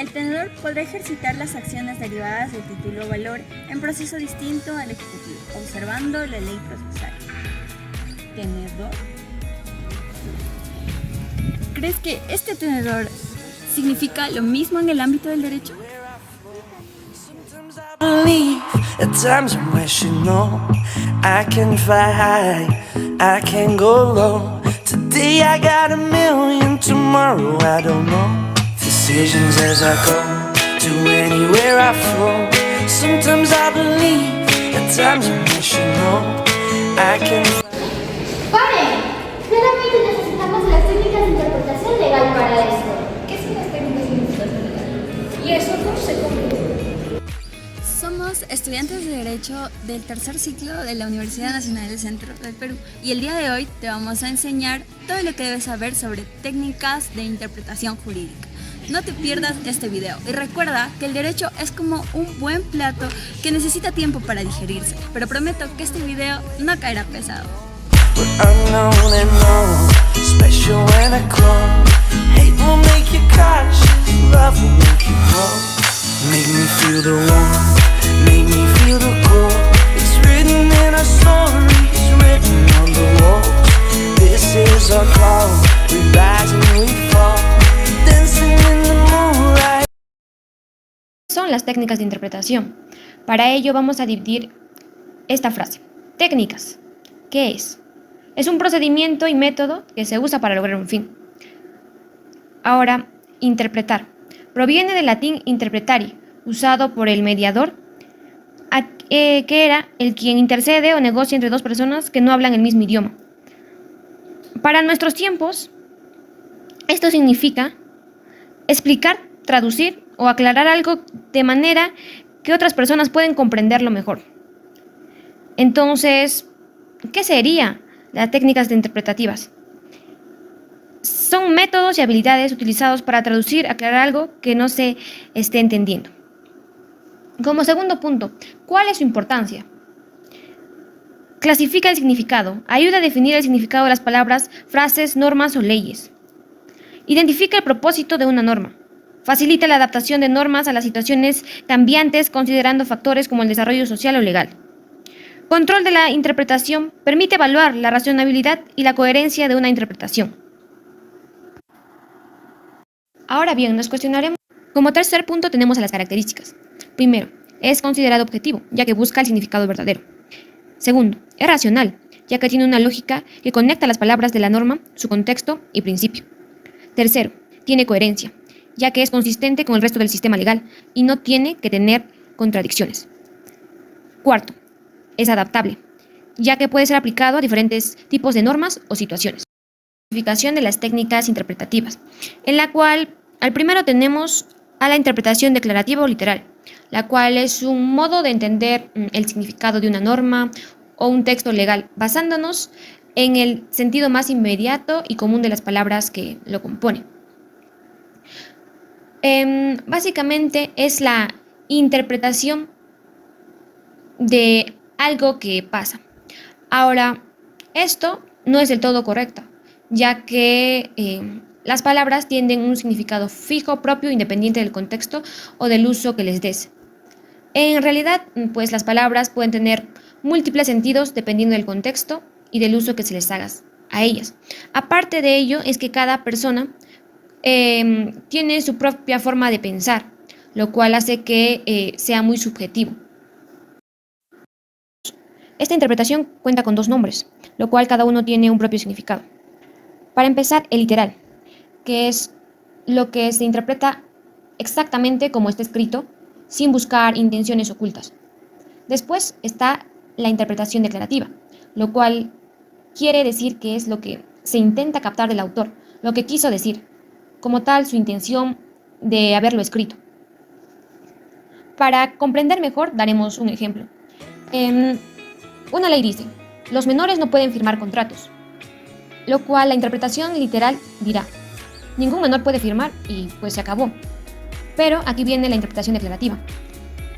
El tenedor podrá ejercitar las acciones derivadas del título o valor en proceso distinto al ejecutivo, observando la ley procesal. ¿Tenedor? ¿Crees que este tenedor significa lo mismo en el ámbito del derecho? At times I'm wishing, no, I can fly high, I can go low. Today I got a million, tomorrow I don't know. Decisions as I go, to anywhere I flow. Sometimes I believe, at times I'm wishing, no, I can. ¡Paren! Claramente necesitamos las técnicas de interpretación legal para esto. ¿Qué son las técnicas de interpretación legal? ¿Y eso cómo se come? Somos estudiantes de Derecho del tercer ciclo de la Universidad Nacional del Centro del Perú y el día de hoy te vamos a enseñar todo lo que debes saber sobre técnicas de interpretación jurídica. No te pierdas este video y recuerda que el derecho es como un buen plato que necesita tiempo para digerirse, pero prometo que este video no caerá pesado. Make me feel the warmth, make me feel the cold. It's written in our stories, written on the walls. This is our call, we rise and we fall, dancing in the moonlight. Son las técnicas de interpretación. Para ello vamos a dividir esta frase. Técnicas. ¿Qué es? Es un procedimiento y método que se usa para lograr un fin. Ahora, interpretar. Proviene del latín interpretari, usado por el mediador, que era el quien intercede o negocia entre dos personas que no hablan el mismo idioma. Para nuestros tiempos, esto significa explicar, traducir o aclarar algo de manera que otras personas pueden comprenderlo mejor. Entonces, ¿qué serían las técnicas interpretativas? Son métodos y habilidades utilizados para traducir, aclarar algo que no se esté entendiendo. Como segundo punto, ¿cuál es su importancia? Clasifica el significado, ayuda a definir el significado de las palabras, frases, normas o leyes. Identifica el propósito de una norma. Facilita la adaptación de normas a las situaciones cambiantes considerando factores como el desarrollo social o legal. Control de la interpretación permite evaluar la razonabilidad y la coherencia de una interpretación. Ahora bien, nos cuestionaremos. Como tercer punto tenemos a las características. Primero, es considerado objetivo, ya que busca el significado verdadero. Segundo, es racional, ya que tiene una lógica que conecta las palabras de la norma, su contexto y principio. Tercero, tiene coherencia, ya que es consistente con el resto del sistema legal y no tiene que tener contradicciones. Cuarto, es adaptable, ya que puede ser aplicado a diferentes tipos de normas o situaciones. Clasificación de las técnicas interpretativas, en la cual al primero tenemos a la interpretación declarativa o literal, la cual es un modo de entender el significado de una norma o un texto legal, basándonos en el sentido más inmediato y común de las palabras que lo componen. Básicamente es la interpretación de algo que pasa. Ahora, esto no es del todo correcto, ya que las palabras tienen un significado fijo, propio, independiente del contexto o del uso que les des. En realidad, pues las palabras pueden tener múltiples sentidos dependiendo del contexto y del uso que se les haga a ellas. Aparte de ello, es que cada persona tiene su propia forma de pensar, lo cual hace que sea muy subjetivo. Esta interpretación cuenta con dos nombres, lo cual cada uno tiene un propio significado. Para empezar, el literal, que es lo que se interpreta exactamente como está escrito, sin buscar intenciones ocultas. Después está la interpretación declarativa, lo cual quiere decir que es lo que se intenta captar del autor, lo que quiso decir, como tal su intención de haberlo escrito. Para comprender mejor, daremos un ejemplo. Una ley dice, los menores no pueden firmar contratos, lo cual la interpretación literal dirá, ningún menor puede firmar y pues se acabó. Pero aquí viene la interpretación declarativa,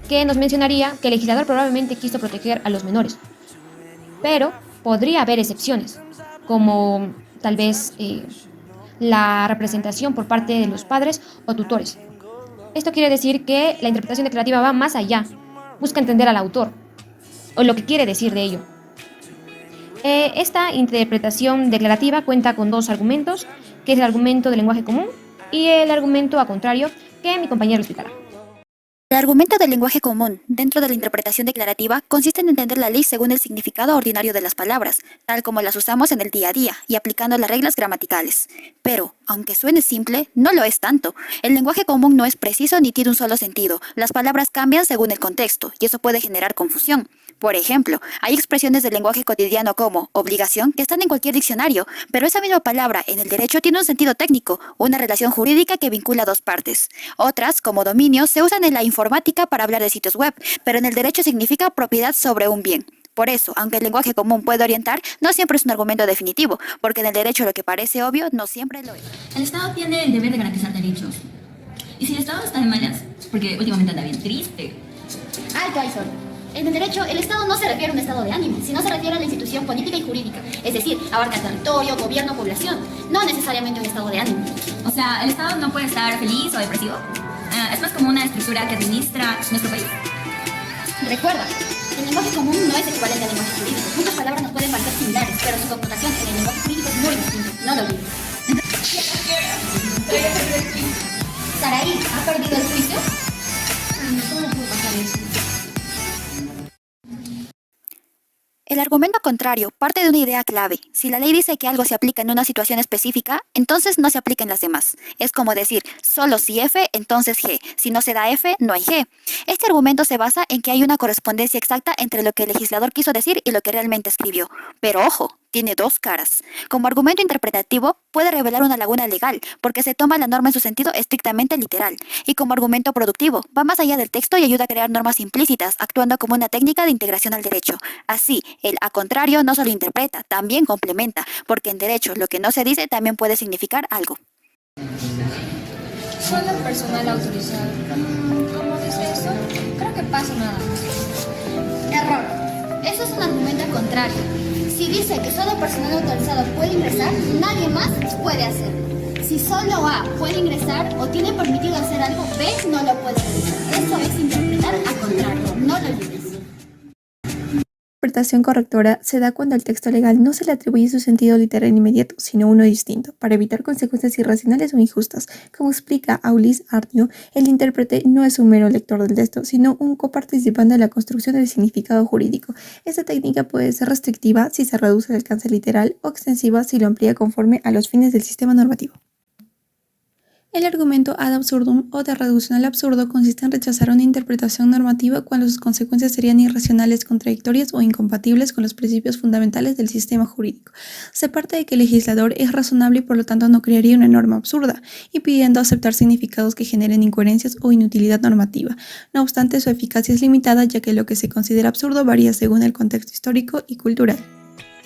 que nos mencionaría que el legislador probablemente quiso proteger a los menores, pero podría haber excepciones, como tal vez la representación por parte de los padres o tutores. Esto quiere decir que la interpretación declarativa va más allá, busca entender al autor, o lo que quiere decir de ello. Esta interpretación declarativa cuenta con dos argumentos, que es el argumento del lenguaje común y el argumento a contrario, que mi compañero explicará. El argumento del lenguaje común dentro de la interpretación declarativa consiste en entender la ley según el significado ordinario de las palabras, tal como las usamos en el día a día y aplicando las reglas gramaticales. Pero, aunque suene simple, no lo es tanto. El lenguaje común no es preciso ni tiene un solo sentido. Las palabras cambian según el contexto y eso puede generar confusión. Por ejemplo, hay expresiones del lenguaje cotidiano como obligación que están en cualquier diccionario, pero esa misma palabra en el derecho tiene un sentido técnico, una relación jurídica que vincula dos partes. Otras, como dominio, se usan en la informática para hablar de sitios web, pero en el derecho significa propiedad sobre un bien. Por eso, aunque el lenguaje común puede orientar, no siempre es un argumento definitivo, porque en el derecho lo que parece obvio no siempre lo es. El Estado tiene el deber de garantizar derechos. Y si el Estado está de malas, porque últimamente anda bien triste. Alto, Aizol. En el derecho, el Estado no se refiere a un estado de ánimo, sino se refiere a la institución política y jurídica. Es decir, abarca territorio, gobierno, población, no necesariamente un estado de ánimo. O sea, el Estado no puede estar feliz o depresivo. Es más como una estructura que administra nuestro país. Recuerda, el lenguaje común no es equivalente al lenguaje jurídico. Muchas palabras nos pueden parecer similares, pero su connotación en el lenguaje jurídico es muy distinta. No lo olvides. Saraí, ¿ha perdido el juicio? ¿Cómo puede pasar eso? El argumento contrario parte de una idea clave. Si la ley dice que algo se aplica en una situación específica, entonces no se aplica en las demás. Es como decir, solo si F, entonces G. Si no se da F, no hay G. Este argumento se basa en que hay una correspondencia exacta entre lo que el legislador quiso decir y lo que realmente escribió. Pero ojo, tiene dos caras. Como argumento interpretativo, puede revelar una laguna legal, porque se toma la norma en su sentido estrictamente literal. Y como argumento productivo, va más allá del texto y ayuda a crear normas implícitas, actuando como una técnica de integración al derecho. Así, el a contrario no solo interpreta, también complementa, porque en derecho lo que no se dice también puede significar algo. Solo personal autorizado. ¿Cómo dice eso? Creo que pasa nada más. Error. Eso es un argumento contrario. Si dice que solo personal autorizado puede ingresar, nadie más puede hacerlo. Si solo A puede ingresar o tiene permitido hacer algo, B no lo puede realizar. Eso es interpretar a contrario. No lo olvides. La interpretación correctora se da cuando al texto legal no se le atribuye su sentido literal inmediato, sino uno distinto, para evitar consecuencias irracionales o injustas. Como explica Aulis Ardio, el intérprete no es un mero lector del texto, sino un coparticipante en la construcción del significado jurídico. Esta técnica puede ser restrictiva si se reduce el alcance literal o extensiva si lo amplía conforme a los fines del sistema normativo. El argumento ad absurdum o de reducción al absurdo consiste en rechazar una interpretación normativa cuando sus consecuencias serían irracionales, contradictorias o incompatibles con los principios fundamentales del sistema jurídico. Se parte de que el legislador es razonable y por lo tanto no crearía una norma absurda, impidiendo aceptar significados que generen incoherencias o inutilidad normativa. No obstante, su eficacia es limitada, ya que lo que se considera absurdo varía según el contexto histórico y cultural.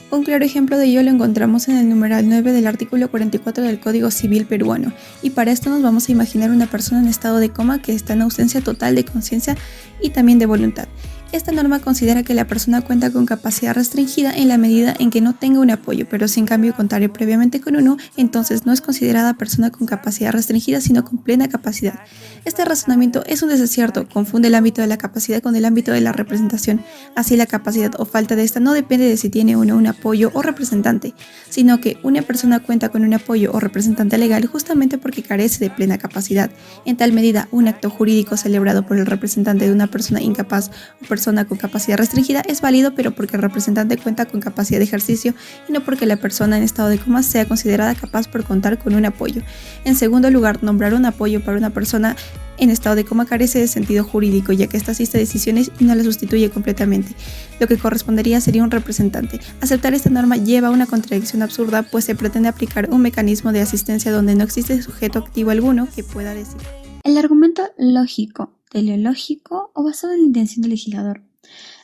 Un claro ejemplo de ello lo encontramos en el numeral 9 del artículo 44 del Código Civil peruano, y para esto nos vamos a imaginar una persona en estado de coma que está en ausencia total de conciencia y también de voluntad. Esta norma considera que la persona cuenta con capacidad restringida en la medida en que no tenga un apoyo, pero si en cambio contare previamente con uno, entonces no es considerada persona con capacidad restringida, sino con plena capacidad. Este razonamiento es un desacierto, confunde el ámbito de la capacidad con el ámbito de la representación. Así la capacidad o falta de esta no depende de si tiene uno un apoyo o representante, sino que una persona cuenta con un apoyo o representante legal justamente porque carece de plena capacidad. En tal medida, un acto jurídico celebrado por el representante de una persona incapaz o persona con capacidad restringida es válido, pero porque el representante cuenta con capacidad de ejercicio y no porque la persona en estado de coma sea considerada capaz por contar con un apoyo. En segundo lugar, nombrar un apoyo para una persona en estado de coma carece de sentido jurídico, ya que ésta asiste a decisiones y no la sustituye completamente. Lo que correspondería sería un representante. Aceptar esta norma lleva a una contradicción absurda, pues se pretende aplicar un mecanismo de asistencia donde no existe sujeto activo alguno que pueda decir. El argumento lógico, teleológico o basado en la intención del legislador.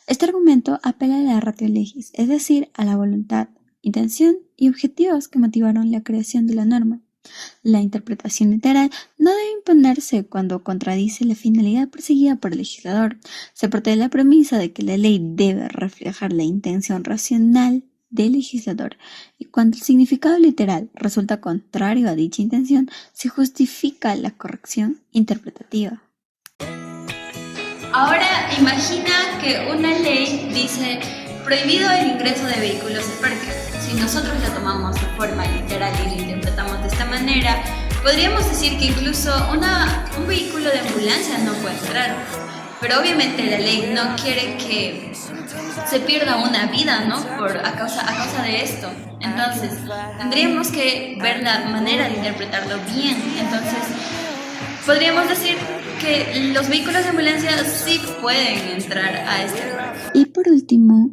Este argumento apela a la ratio legis, es decir, a la voluntad, intención y objetivos que motivaron la creación de la norma. La interpretación literal no debe imponerse cuando contradice la finalidad perseguida por el legislador. Se parte de la premisa de que la ley debe reflejar la intención racional del legislador, y cuando el significado literal resulta contrario a dicha intención, se justifica la corrección interpretativa. Ahora imagina que una ley dice prohibido el ingreso de vehículos al parque. Si nosotros la tomamos de forma literal y la interpretamos de esta manera, podríamos decir que incluso un vehículo de ambulancia no puede entrar. Pero obviamente la ley no quiere que se pierda una vida, ¿no? A causa de esto. Entonces, tendríamos que ver la manera de interpretarlo bien. Entonces, podríamos decir que los vehículos de ambulancia sí pueden entrar a este lugar. Y por último,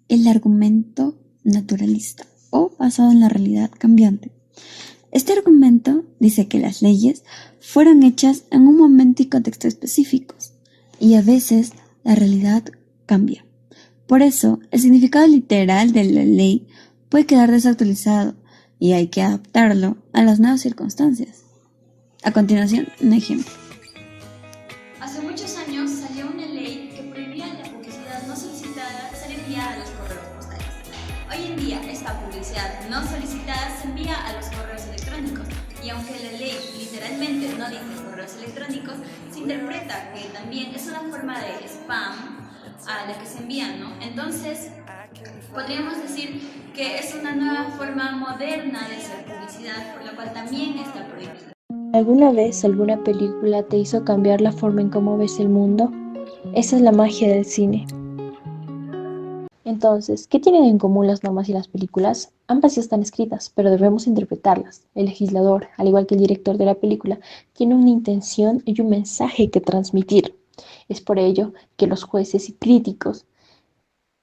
el argumento naturalista o basado en la realidad cambiante. Este argumento dice que las leyes fueron hechas en un momento y contexto específicos y a veces la realidad cambia. Por eso, el significado literal de la ley puede quedar desactualizado y hay que adaptarlo a las nuevas circunstancias. A continuación, un ejemplo. Hace muchos años salió una ley que prohibía la publicidad no solicitada ser enviada a los correos postales. Hoy en día, esta publicidad no solicitada se envía a los correos electrónicos y aunque la ley literalmente no dice correos electrónicos, se interpreta que también es una forma de spam a la que se envían, ¿no? Entonces, podríamos decir que es una nueva forma moderna de hacer publicidad, por lo cual también está prohibida. ¿Alguna vez alguna película te hizo cambiar la forma en cómo ves el mundo? Esa es la magia del cine. Entonces, ¿qué tienen en común las normas y las películas? Ambas ya están escritas, pero debemos interpretarlas. El legislador, al igual que el director de la película, tiene una intención y un mensaje que transmitir. Es por ello que los jueces y críticos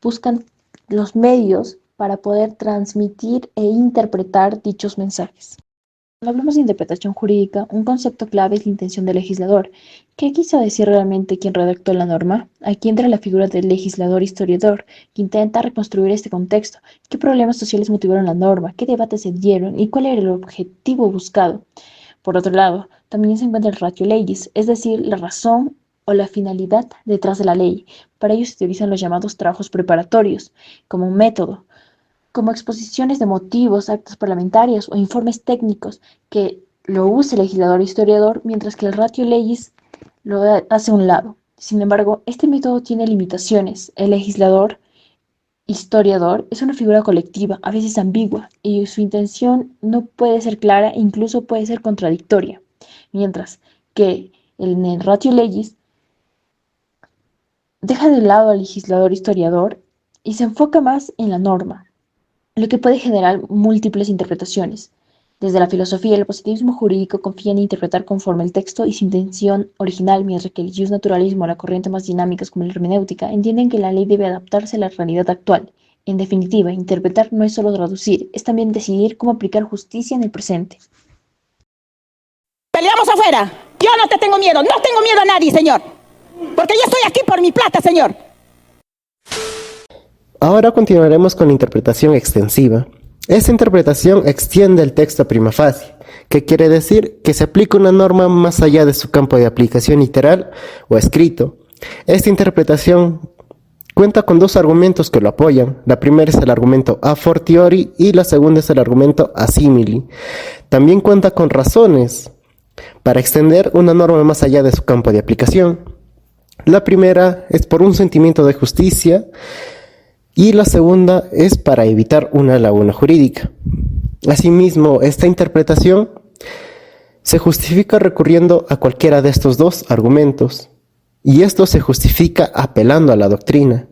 buscan los medios para poder transmitir e interpretar dichos mensajes. Cuando hablamos de interpretación jurídica, un concepto clave es la intención del legislador. ¿Qué quiso decir realmente quien redactó la norma? Aquí entra la figura del legislador historiador, que intenta reconstruir este contexto. ¿Qué problemas sociales motivaron la norma? ¿Qué debates se dieron? ¿Y cuál era el objetivo buscado? Por otro lado, también se encuentra el ratio legis, es decir, la razón o la finalidad detrás de la ley. Para ello se utilizan los llamados trabajos preparatorios, como un método, como exposiciones de motivos, actas parlamentarias o informes técnicos que lo use el legislador historiador, mientras que el ratio legis lo hace a un lado. Sin embargo, este método tiene limitaciones. El legislador historiador es una figura colectiva, a veces ambigua, y su intención no puede ser clara e incluso puede ser contradictoria, mientras que en el ratio legis deja de lado al legislador historiador y se enfoca más en la norma, lo que puede generar múltiples interpretaciones. Desde la filosofía, el positivismo jurídico confía en interpretar conforme el texto y su intención original, mientras que el justnaturalismo o la corriente más dinámicas como la hermenéutica entienden que la ley debe adaptarse a la realidad actual. En definitiva, interpretar no es solo traducir, es también decidir cómo aplicar justicia en el presente. Peleamos afuera. Yo no te tengo miedo a nadie, señor. Porque yo estoy aquí por mi plata, señor. Ahora continuaremos con la interpretación extensiva. Esta interpretación extiende el texto prima facie, que quiere decir que se aplica una norma más allá de su campo de aplicación literal o escrito. Esta interpretación cuenta con dos argumentos que lo apoyan. La primera es el argumento a fortiori y la segunda es el argumento a simili. También cuenta con razones para extender una norma más allá de su campo de aplicación. La primera es por un sentimiento de justicia y la segunda es para evitar una laguna jurídica. Asimismo, esta interpretación se justifica recurriendo a cualquiera de estos dos argumentos, y esto se justifica apelando a la doctrina,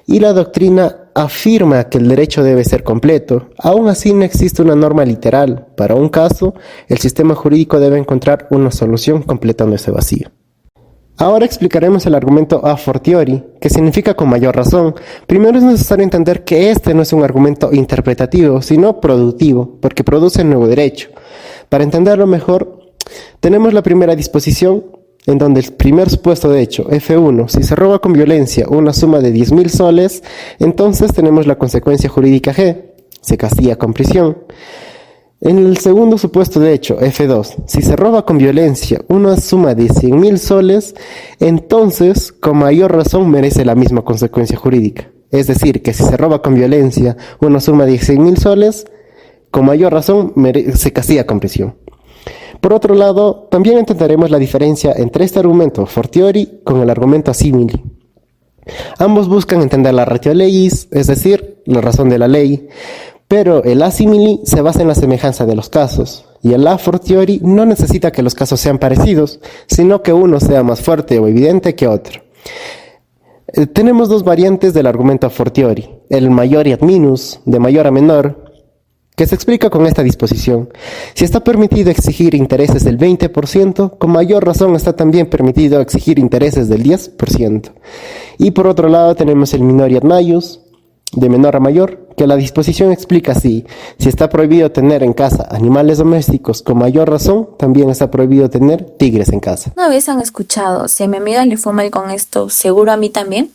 y la doctrina afirma que el derecho debe ser completo. Aún así no existe una norma literal. Para un caso, el sistema jurídico debe encontrar una solución completando ese vacío. Ahora explicaremos el argumento a fortiori, que significa con mayor razón. Primero es necesario entender que este no es un argumento interpretativo, sino productivo, porque produce nuevo derecho. Para entenderlo mejor, tenemos la primera disposición, en donde el primer supuesto de hecho, F1, si se roba con violencia una suma de 10.000 soles, entonces tenemos la consecuencia jurídica G, se castiga con prisión. En el segundo supuesto de hecho, F2, si se roba con violencia una suma de 100.000 soles, entonces con mayor razón merece la misma consecuencia jurídica. Es decir, que si se roba con violencia una suma de 100.000 soles, con mayor razón se castiga con prisión. Por otro lado, también entenderemos la diferencia entre este argumento fortiori con el argumento simili. Ambos buscan entender la ratio legis, es decir, la razón de la ley, pero el a simili se basa en la semejanza de los casos, y el a fortiori no necesita que los casos sean parecidos, sino que uno sea más fuerte o evidente que otro. Tenemos dos variantes del argumento a fortiori, el maior minus, de mayor a menor, que se explica con esta disposición. Si está permitido exigir intereses del 20%, con mayor razón está también permitido exigir intereses del 10%. Y por otro lado tenemos el minor maius, de menor a mayor, que la disposición explica así: si está prohibido tener en casa animales domésticos, con mayor razón también está prohibido tener tigres en casa. ¿Una vez han escuchado, si a mi amiga le fue mal con esto, seguro a mí también?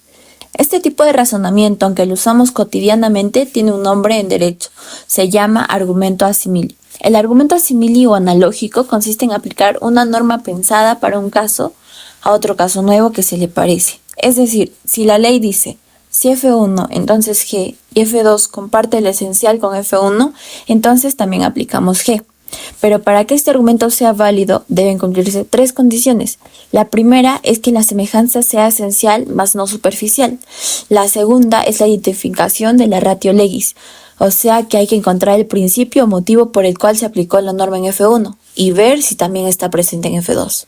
Este tipo de razonamiento, aunque lo usamos cotidianamente, tiene un nombre en derecho. Se llama argumento a simili. El argumento a simili o analógico consiste en aplicar una norma pensada para un caso a otro caso nuevo que se le parece. Es decir, si la ley dice si F1, entonces G, y F2 comparte el esencial con F1, entonces también aplicamos G. Pero para que este argumento sea válido, deben cumplirse 3 condiciones. La primera es que la semejanza sea esencial, más no superficial. La segunda es la identificación de la ratio legis, o sea que hay que encontrar el principio o motivo por el cual se aplicó la norma en F1 y ver si también está presente en F2.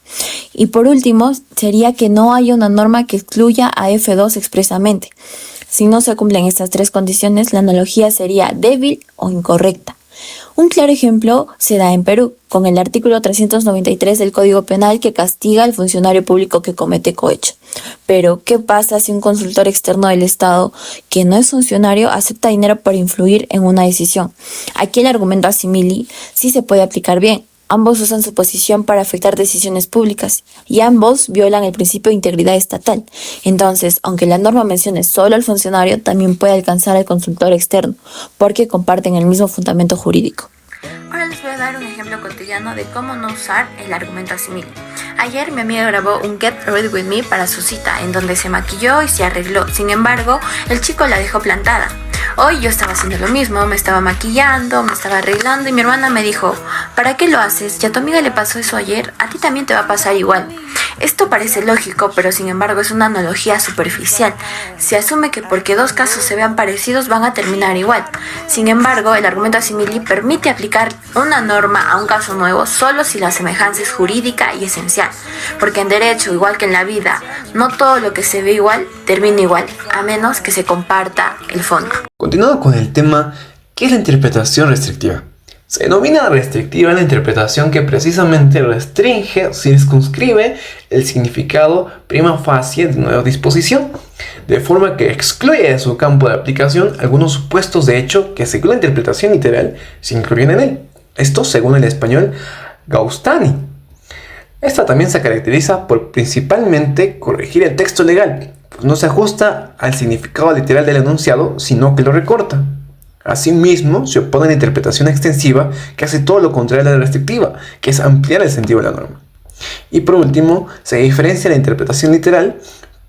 Y por último, sería que no haya una norma que excluya a F2 expresamente. Si no se cumplen estas 3 condiciones, la analogía sería débil o incorrecta. Un claro ejemplo se da en Perú, con el artículo 393 del Código Penal que castiga al funcionario público que comete cohecho. Pero, ¿qué pasa si un consultor externo del Estado, que no es funcionario, acepta dinero para influir en una decisión? Aquí el argumento a simili sí se puede aplicar bien. Ambos usan su posición para afectar decisiones públicas y ambos violan el principio de integridad estatal. Entonces, aunque la norma mencione solo al funcionario, también puede alcanzar al consultor externo, porque comparten el mismo fundamento jurídico. Ahora les voy a dar un ejemplo cotidiano de cómo no usar el argumento a simili. Ayer mi amiga grabó un Get Ready With Me para su cita, en donde se maquilló y se arregló. Sin embargo, el chico la dejó plantada. Hoy yo estaba haciendo lo mismo, me estaba maquillando, me estaba arreglando y mi hermana me dijo: ¿para qué lo haces? Ya a tu amiga le pasó eso ayer, a ti también te va a pasar igual. Esto parece lógico, pero sin embargo es una analogía superficial. Se asume que porque 2 casos se vean parecidos van a terminar igual. Sin embargo, el argumento a simili permite aplicar una norma a un caso nuevo solo si la semejanza es jurídica y esencial. Porque en derecho, igual que en la vida, no todo lo que se ve igual termina igual, a menos que se comparta el fondo. Continuando con el tema, ¿qué es la interpretación restrictiva? Se denomina restrictiva la interpretación que precisamente restringe o circunscribe el significado prima facie de una disposición, de forma que excluye de su campo de aplicación algunos supuestos de hecho que según la interpretación literal se incluyen en él. Esto según el español Gaustani. Esta también se caracteriza por principalmente corregir el texto legal, pues no se ajusta al significado literal del enunciado, sino que lo recorta. Asimismo, se opone a la interpretación extensiva, que hace todo lo contrario a la restrictiva, que es ampliar el sentido de la norma. Y por último, se diferencia la interpretación literal,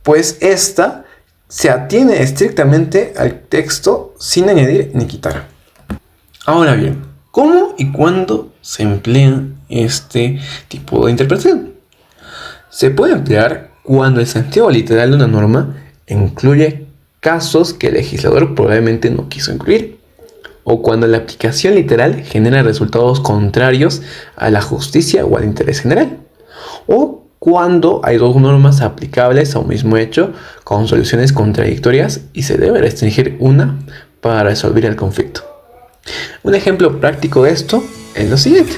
pues esta se atiene estrictamente al texto sin añadir ni quitar. Ahora bien, ¿cómo y cuándo se emplea este tipo de interpretación? Se puede emplear cuando el sentido literal de una norma incluye casos que el legislador probablemente no quiso incluir, o cuando la aplicación literal genera resultados contrarios a la justicia o al interés general, o cuando hay 2 normas aplicables a un mismo hecho con soluciones contradictorias y se debe restringir una para resolver el conflicto. Un ejemplo práctico de esto es lo siguiente: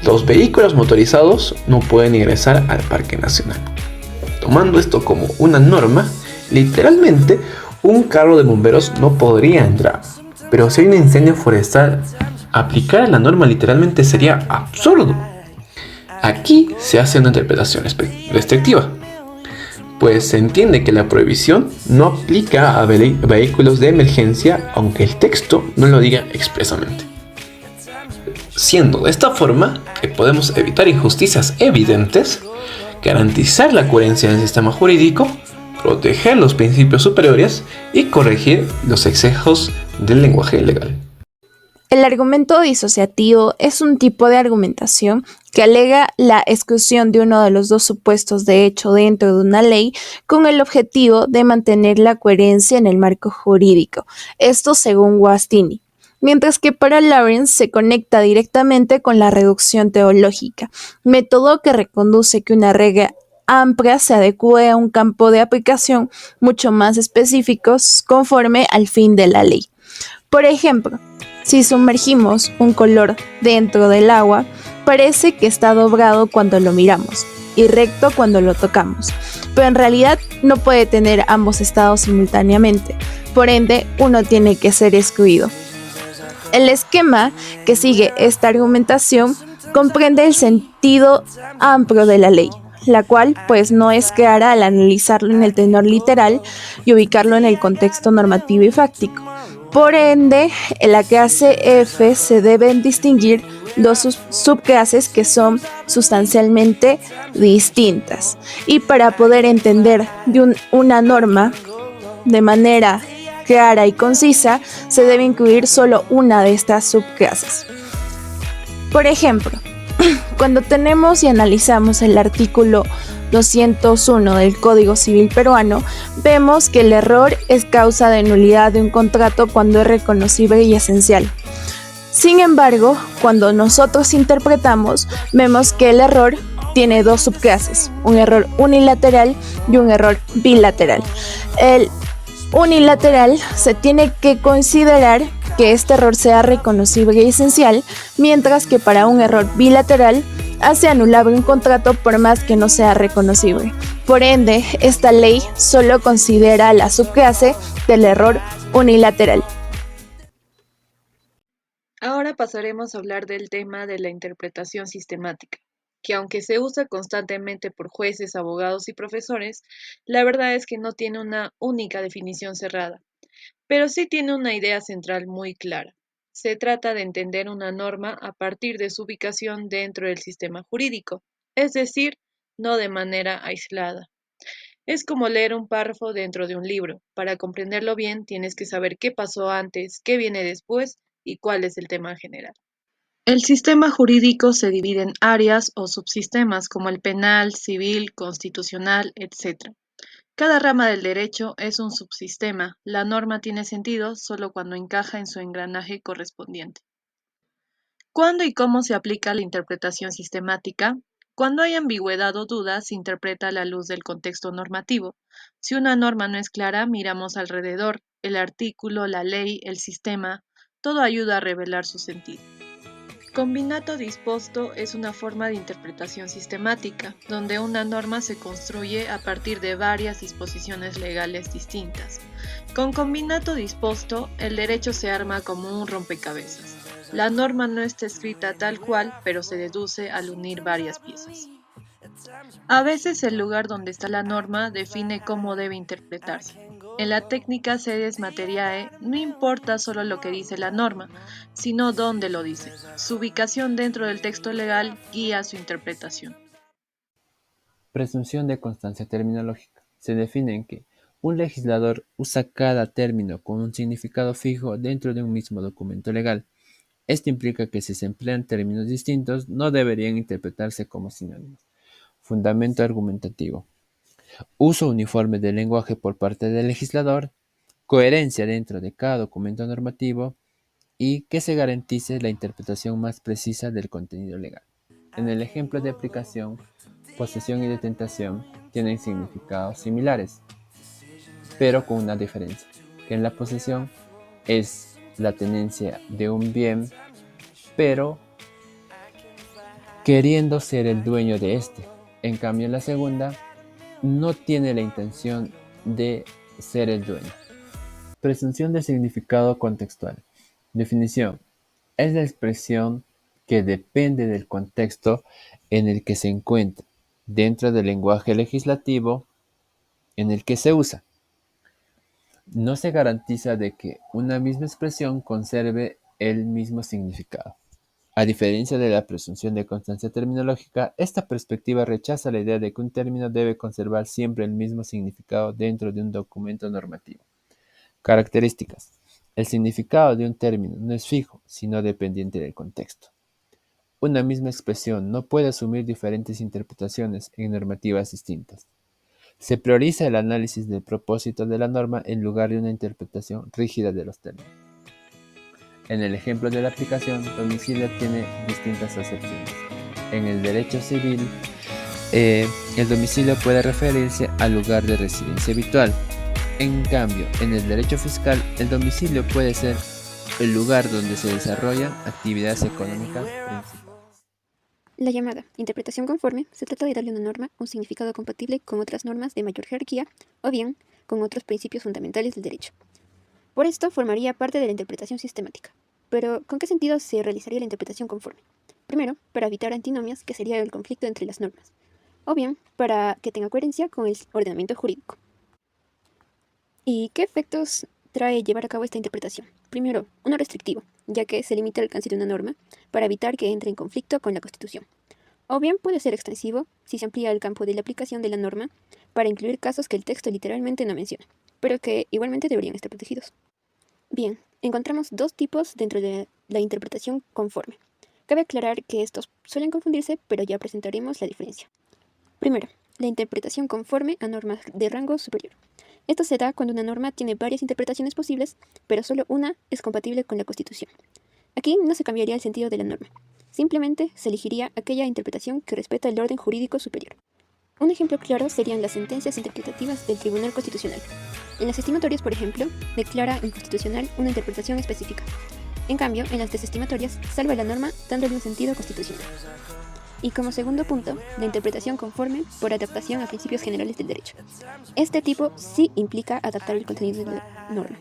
los vehículos motorizados no pueden ingresar al Parque Nacional. Tomando esto como una norma, literalmente un carro de bomberos no podría entrar. Pero si hay un incendio forestal, aplicar la norma literalmente sería absurdo. Aquí se hace una interpretación restrictiva, pues se entiende que la prohibición no aplica a vehículos de emergencia, aunque el texto no lo diga expresamente. Siendo de esta forma que podemos evitar injusticias evidentes, garantizar la coherencia del sistema jurídico proteger los principios superiores y corregir los excesos del lenguaje legal. El argumento disociativo es un tipo de argumentación que alega la exclusión de uno de los dos supuestos de hecho dentro de una ley con el objetivo de mantener la coherencia en el marco jurídico, esto según Guastini. Mientras que para Lawrence se conecta directamente con la reducción teológica, método que reconduce que una regla amplia se adecue a un campo de aplicación mucho más específico conforme al fin de la ley. Por ejemplo, si sumergimos un color dentro del agua, parece que está doblado cuando lo miramos y recto cuando lo tocamos, pero en realidad no puede tener ambos estados simultáneamente, por ende uno tiene que ser excluido. El esquema que sigue esta argumentación comprende el sentido amplio de la ley, la cual pues no es clara al analizarlo en el tenor literal y ubicarlo en el contexto normativo y fáctico. Por ende, en la clase F se deben distinguir dos subclases que son sustancialmente distintas. Y para poder entender una norma de manera clara y concisa, se debe incluir solo una de estas subclases. Por ejemplo, cuando tenemos y analizamos el artículo 201 del Código Civil peruano, vemos que el error es causa de nulidad de un contrato cuando es reconocible y esencial. Sin embargo, cuando nosotros interpretamos, vemos que el error tiene dos subclases, un error unilateral y un error bilateral. El unilateral se tiene que considerar que este error sea reconocible y esencial, mientras que para un error bilateral hace anulable un contrato por más que no sea reconocible. Por ende, esta ley solo considera la subclase del error unilateral. Ahora pasaremos a hablar del tema de la interpretación sistemática, que aunque se usa constantemente por jueces, abogados y profesores, la verdad es que no tiene una única definición cerrada, pero sí tiene una idea central muy clara. Se trata de entender una norma a partir de su ubicación dentro del sistema jurídico, es decir, no de manera aislada. Es como leer un párrafo dentro de un libro. Para comprenderlo bien, tienes que saber qué pasó antes, qué viene después y cuál es el tema general. El sistema jurídico se divide en áreas o subsistemas como el penal, civil, constitucional, etc. Cada rama del derecho es un subsistema. La norma tiene sentido solo cuando encaja en su engranaje correspondiente. ¿Cuándo y cómo se aplica la interpretación sistemática? Cuando hay ambigüedad o duda, se interpreta a la luz del contexto normativo. Si una norma no es clara, miramos alrededor. El artículo, la ley, el sistema, todo ayuda a revelar su sentido. Combinato disposto es una forma de interpretación sistemática, donde una norma se construye a partir de varias disposiciones legales distintas. Con combinato disposto, el derecho se arma como un rompecabezas. La norma no está escrita tal cual, pero se deduce al unir varias piezas. A veces el lugar donde está la norma define cómo debe interpretarse. En la técnica sedes materiae no importa solo lo que dice la norma, sino dónde lo dice. Su ubicación dentro del texto legal guía su interpretación. Presunción de constancia terminológica. Se define en que un legislador usa cada término con un significado fijo dentro de un mismo documento legal. Esto implica que si se emplean términos distintos, no deberían interpretarse como sinónimos. Fundamento argumentativo. Uso uniforme del lenguaje por parte del legislador, coherencia dentro de cada documento normativo y que se garantice la interpretación más precisa del contenido legal. En el ejemplo de aplicación, posesión y detentación tienen significados similares, pero con una diferencia, que en la posesión es la tenencia de un bien, pero queriendo ser el dueño de este. En cambio, la segunda no tiene la intención de ser el dueño. Presunción de significado contextual. Definición. Es la expresión que depende del contexto en el que se encuentra, dentro del lenguaje legislativo en el que se usa. No se garantiza de que una misma expresión conserve el mismo significado. A diferencia de la presunción de constancia terminológica, esta perspectiva rechaza la idea de que un término debe conservar siempre el mismo significado dentro de un documento normativo. Características. El significado de un término no es fijo, sino dependiente del contexto. Una misma expresión no puede asumir diferentes interpretaciones en normativas distintas. Se prioriza el análisis del propósito de la norma en lugar de una interpretación rígida de los términos. En el ejemplo de la aplicación, domicilio tiene distintas acepciones. En el derecho civil, el domicilio puede referirse al lugar de residencia habitual. En cambio, en el derecho fiscal, el domicilio puede ser el lugar donde se desarrollan actividades económicas principales. La llamada interpretación conforme se trata de darle a una norma un significado compatible con otras normas de mayor jerarquía o bien con otros principios fundamentales del derecho. Por esto formaría parte de la interpretación sistemática. Pero, ¿con qué sentido se realizaría la interpretación conforme? Primero, para evitar antinomias, que sería el conflicto entre las normas, o bien para que tenga coherencia con el ordenamiento jurídico. ¿Y qué efectos trae llevar a cabo esta interpretación? Primero, uno restrictivo, ya que se limita el alcance de una norma para evitar que entre en conflicto con la Constitución. O bien puede ser extensivo si se amplía el campo de la aplicación de la norma para incluir casos que el texto literalmente no menciona, pero que igualmente deberían estar protegidos. Bien, encontramos dos tipos dentro de la interpretación conforme. Cabe aclarar que estos suelen confundirse, pero ya presentaremos la diferencia. Primero, la interpretación conforme a normas de rango superior. Esto se da cuando una norma tiene varias interpretaciones posibles, pero solo una es compatible con la Constitución. Aquí no se cambiaría el sentido de la norma, simplemente se elegiría aquella interpretación que respeta el orden jurídico superior. Un ejemplo claro serían las sentencias interpretativas del Tribunal Constitucional. En las estimatorias, por ejemplo, declara inconstitucional una interpretación específica. En cambio, en las desestimatorias, salva la norma dándole un sentido constitucional. Y como segundo punto, la interpretación conforme por adaptación a principios generales del derecho. Este tipo sí implica adaptar el contenido de la norma,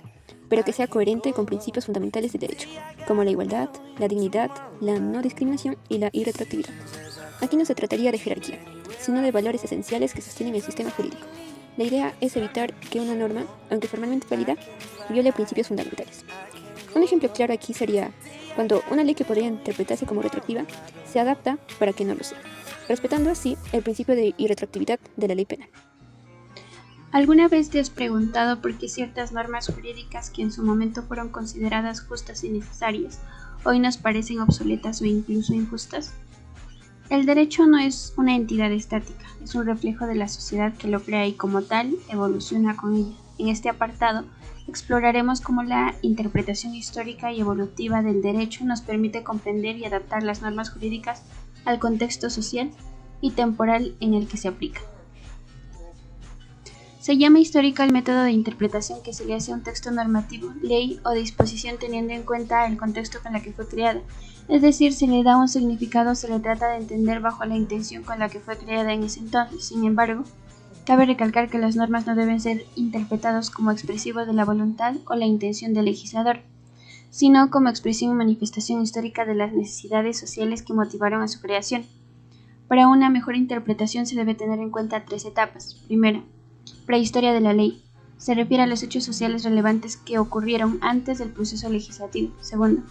pero que sea coherente con principios fundamentales del derecho, como la igualdad, la dignidad, la no discriminación y la irretroactividad. Aquí no se trataría de jerarquía, sino de valores esenciales que sostienen el sistema jurídico. La idea es evitar que una norma, aunque formalmente válida, viole principios fundamentales. Un ejemplo claro aquí sería cuando una ley que podría interpretarse como retroactiva se adapta para que no lo sea, respetando así el principio de irretroactividad de la ley penal. ¿Alguna vez te has preguntado por qué ciertas normas jurídicas que en su momento fueron consideradas justas y necesarias, hoy nos parecen obsoletas o incluso injustas? El derecho no es una entidad estática, es un reflejo de la sociedad que lo crea y como tal evoluciona con ella. En este apartado exploraremos cómo la interpretación histórica y evolutiva del derecho nos permite comprender y adaptar las normas jurídicas al contexto social y temporal en el que se aplican. Se llama histórico el método de interpretación que se le hace a un texto normativo, ley o disposición teniendo en cuenta el contexto con el que fue creada. Es decir, se le da un significado, se le trata de entender bajo la intención con la que fue creada en ese entonces. Sin embargo, cabe recalcar que las normas no deben ser interpretadas como expresivos de la voluntad o la intención del legislador, sino como expresión y manifestación histórica de las necesidades sociales que motivaron a su creación. Para una mejor interpretación se debe tener en cuenta 3 etapas. Primero, prehistoria de la ley. Se refiere a los hechos sociales relevantes que ocurrieron antes del proceso legislativo. Segundo,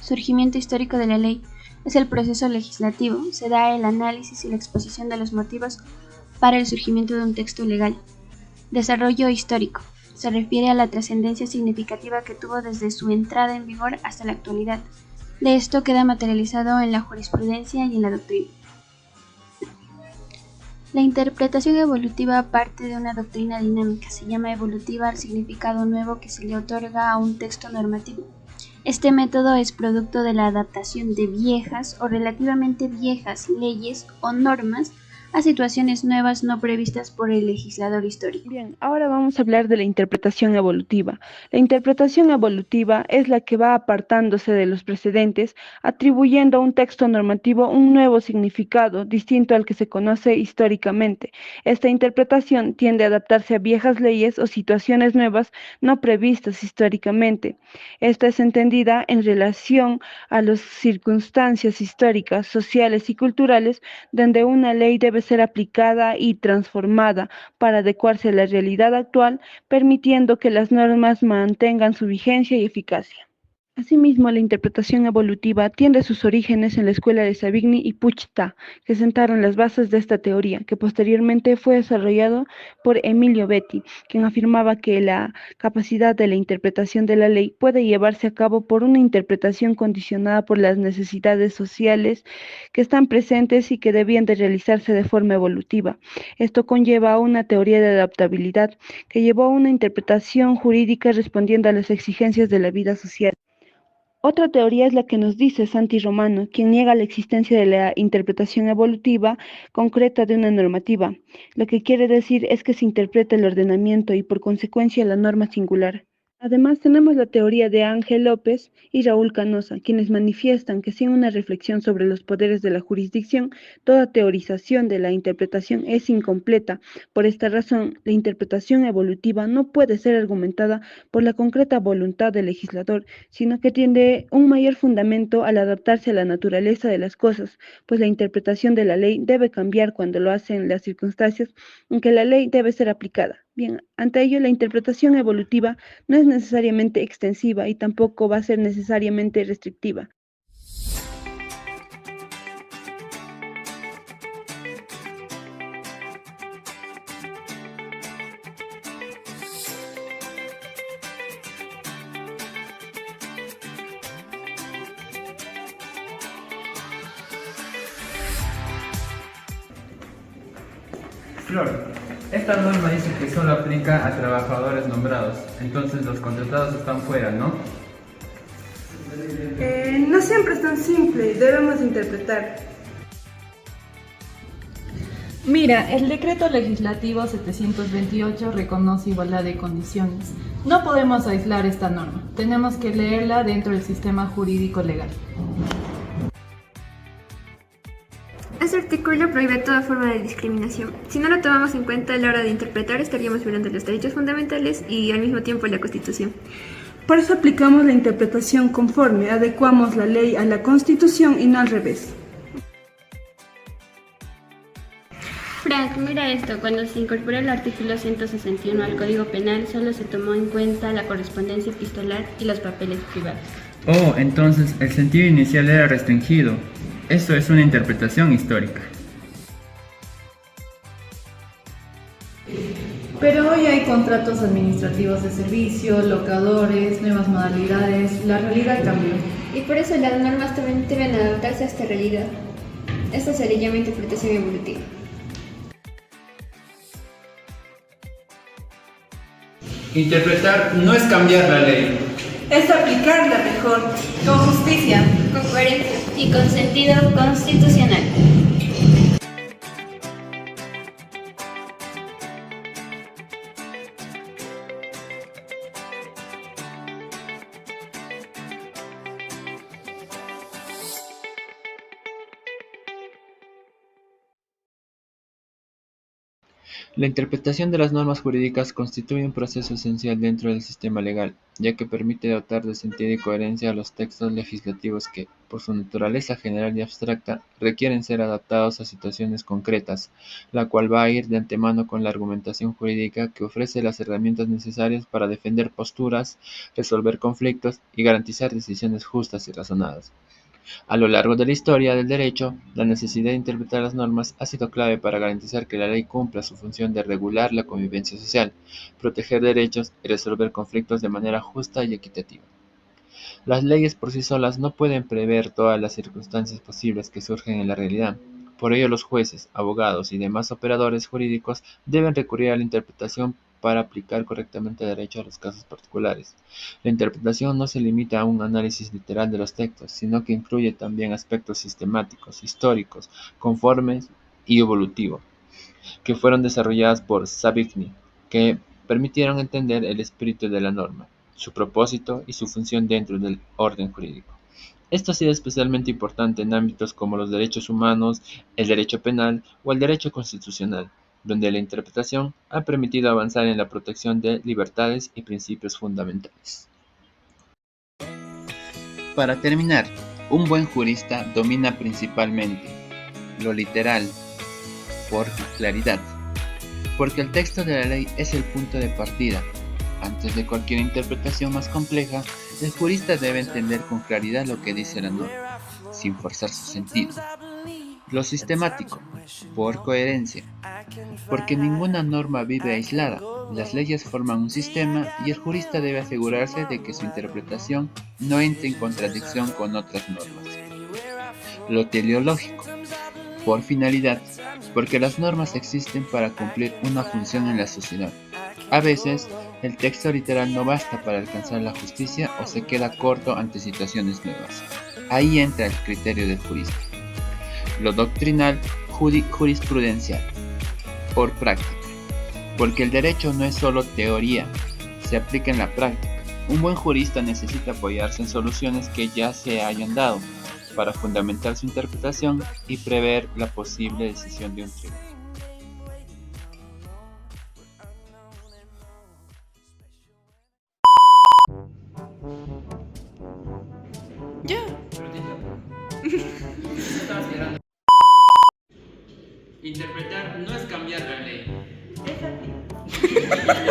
surgimiento histórico de la ley. Es el proceso legislativo. Se da el análisis y la exposición de los motivos para el surgimiento de un texto legal. Desarrollo histórico. Se refiere a la trascendencia significativa que tuvo desde su entrada en vigor hasta la actualidad. De esto queda materializado en la jurisprudencia y en la doctrina. La interpretación evolutiva parte de una doctrina dinámica. Se llama evolutiva al significado nuevo que se le otorga a un texto normativo. Este método es producto de la adaptación de viejas o relativamente viejas leyes o normas a situaciones nuevas no previstas por el legislador histórico. Bien, ahora vamos a hablar de la interpretación evolutiva. La interpretación evolutiva es la que va apartándose de los precedentes, atribuyendo a un texto normativo un nuevo significado distinto al que se conoce históricamente. Esta interpretación tiende a adaptarse a viejas leyes o situaciones nuevas no previstas históricamente. Esta es entendida en relación a las circunstancias históricas, sociales y culturales donde una ley debe ser aplicada y transformada para adecuarse a la realidad actual, permitiendo que las normas mantengan su vigencia y eficacia. Asimismo, la interpretación evolutiva tiene sus orígenes en la escuela de Savigny y Puig-Thá, que sentaron las bases de esta teoría, que posteriormente fue desarrollado por Emilio Betti, quien afirmaba que la capacidad de la interpretación de la ley puede llevarse a cabo por una interpretación condicionada por las necesidades sociales que están presentes y que debían de realizarse de forma evolutiva. Esto conlleva a una teoría de adaptabilidad que llevó a una interpretación jurídica respondiendo a las exigencias de la vida social. Otra teoría es la que nos dice Santi Romano, quien niega la existencia de la interpretación evolutiva concreta de una normativa. Lo que quiere decir es que se interpreta el ordenamiento y por consecuencia la norma singular. Además, tenemos la teoría de Ángel López y Raúl Canosa, quienes manifiestan que sin una reflexión sobre los poderes de la jurisdicción, toda teorización de la interpretación es incompleta. Por esta razón, la interpretación evolutiva no puede ser argumentada por la concreta voluntad del legislador, sino que tiene un mayor fundamento al adaptarse a la naturaleza de las cosas, pues la interpretación de la ley debe cambiar cuando lo hacen las circunstancias en que la ley debe ser aplicada. Bien, ante ello, la interpretación evolutiva no es necesariamente extensiva y tampoco va a ser necesariamente restrictiva. Flor, esta norma dice que solo aplica a trabajadores nombrados, entonces los contratados están fuera, ¿no? No siempre es tan simple, debemos interpretar. Mira, el decreto legislativo 728 reconoce igualdad de condiciones. No podemos aislar esta norma, tenemos que leerla dentro del sistema jurídico legal. Este artículo prohíbe toda forma de discriminación. Si no lo tomamos en cuenta a la hora de interpretar, estaríamos violando los derechos fundamentales y al mismo tiempo la Constitución. Por eso aplicamos la interpretación conforme, adecuamos la ley a la Constitución y no al revés. Frank, mira esto, cuando se incorporó el artículo 161 al Código Penal, solo se tomó en cuenta la correspondencia epistolar y los papeles privados. Oh, entonces el sentido inicial era restringido. Esto es una interpretación histórica. Pero hoy hay contratos administrativos de servicio, locadores, nuevas modalidades, la realidad cambió. Y por eso las normas también deben adaptarse a esta realidad. Esto se le llama interpretación evolutiva. Interpretar no es cambiar la ley. Es aplicarla mejor, con justicia, con coherencia y con sentido constitucional. La interpretación de las normas jurídicas constituye un proceso esencial dentro del sistema legal, ya que permite dotar de sentido y coherencia a los textos legislativos que, por su naturaleza general y abstracta, requieren ser adaptados a situaciones concretas, la cual va a ir de antemano con la argumentación jurídica que ofrece las herramientas necesarias para defender posturas, resolver conflictos y garantizar decisiones justas y razonadas. A lo largo de la historia del derecho, la necesidad de interpretar las normas ha sido clave para garantizar que la ley cumpla su función de regular la convivencia social, proteger derechos y resolver conflictos de manera justa y equitativa. Las leyes por sí solas no pueden prever todas las circunstancias posibles que surgen en la realidad. Por ello, los jueces, abogados y demás operadores jurídicos deben recurrir a la interpretación para aplicar correctamente el derecho a los casos particulares. La interpretación no se limita a un análisis literal de los textos, sino que incluye también aspectos sistemáticos, históricos, conformes y evolutivos, que fueron desarrollados por Savigny, que permitieron entender el espíritu de la norma, su propósito y su función dentro del orden jurídico. Esto ha sido especialmente importante en ámbitos como los derechos humanos, el derecho penal o el derecho constitucional, donde la interpretación ha permitido avanzar en la protección de libertades y principios fundamentales. Para terminar, un buen jurista domina principalmente lo literal, por claridad, porque el texto de la ley es el punto de partida. Antes de cualquier interpretación más compleja, El jurista debe entender con claridad lo que dice la norma, sin forzar su sentido. Lo sistemático, por coherencia, porque ninguna norma vive aislada. Las leyes forman un sistema y el jurista debe asegurarse de que su interpretación no entre en contradicción con otras normas. Lo teleológico, por finalidad, porque las normas existen para cumplir una función en la sociedad. A veces, el texto literal no basta para alcanzar la justicia o se queda corto ante situaciones nuevas. Ahí entra el criterio del jurista. Lo doctrinal, jurisprudencial, por práctica, porque el derecho no es solo teoría, se aplica en la práctica. Un buen jurista necesita apoyarse en soluciones que ya se hayan dado, para fundamentar su interpretación y prever la posible decisión de un tribunal. Interpretar no es cambiar la ley. Es así.